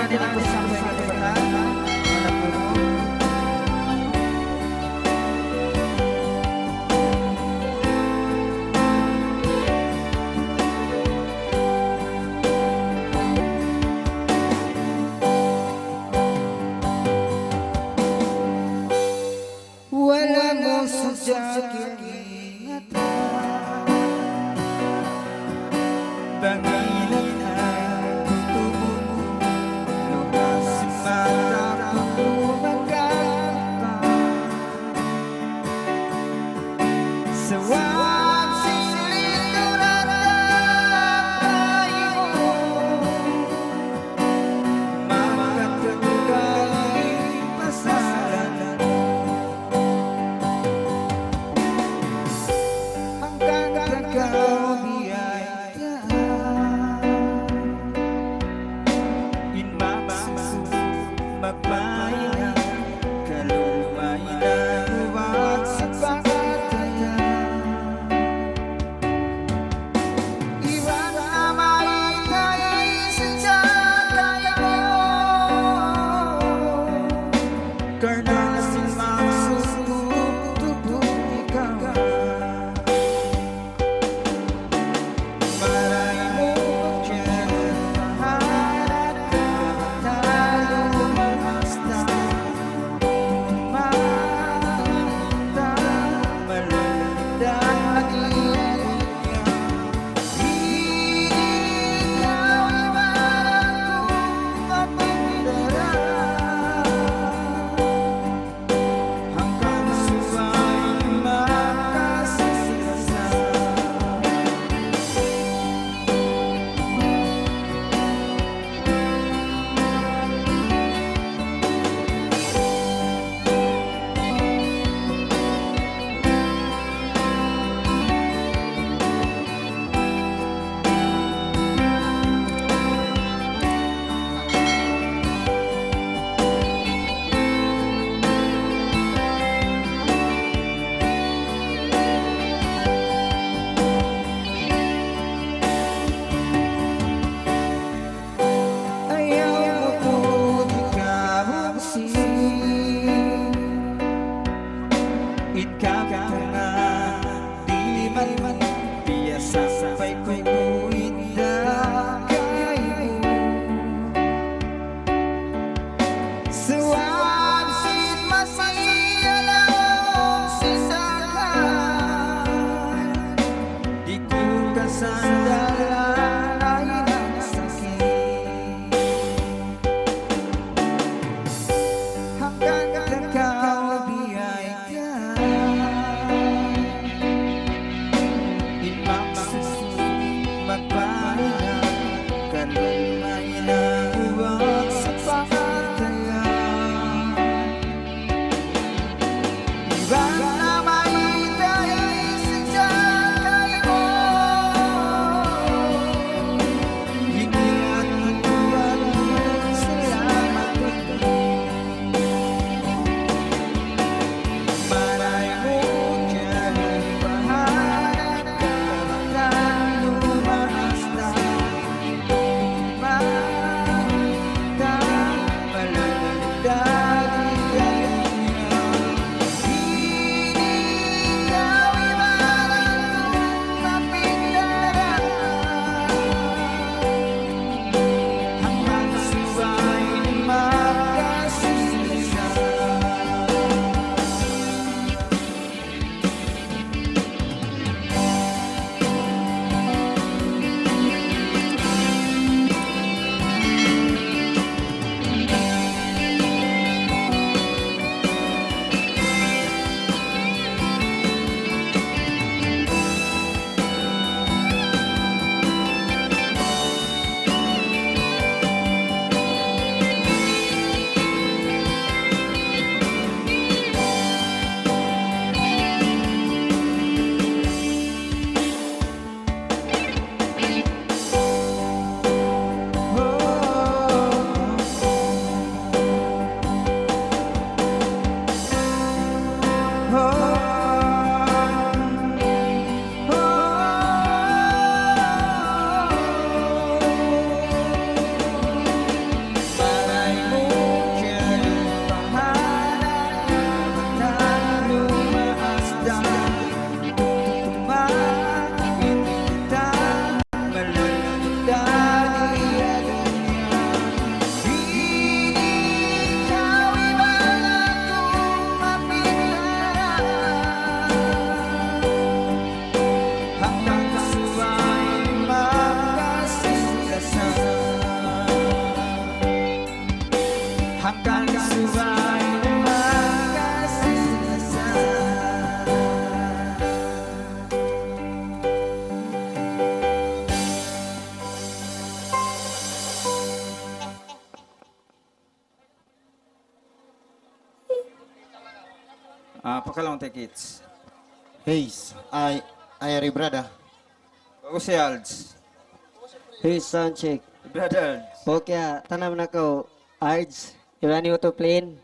na din ako sa mga kabataan. Anak mo. Wala mo sadyang ingatan, bangilan ay tutubo, lukas si mata ko magkakapa. Sa wag silituran ay mo, makatagay pasalan mo. Hanggang ikaw biyaya, inmamang magpahinga, kalumay na huwag sa pagkataya. Iwan na maitay sa tiyan mo, karnasin magsusutubo ikaw. Maray mo dyan, maharap ka na lumasta, tumata, malandag iuya. Ikaw iwanan kong mapagdara, hanggang suwa'y makasasasa. Ayaw mo ko'y ikabusin, ikaw ka nga di man piyasa sabay ko'y kuwindagay mo. Suwab sit masiyalaw sisakan, di ko kasandalan ay nagsakit. Hanggang ikaw biyaya, Pakalong tickets. Haze, I are brother. Ako si Alds. Hey, sound check. Brother. Okay, tanam na ko. Ards, you ready to plane?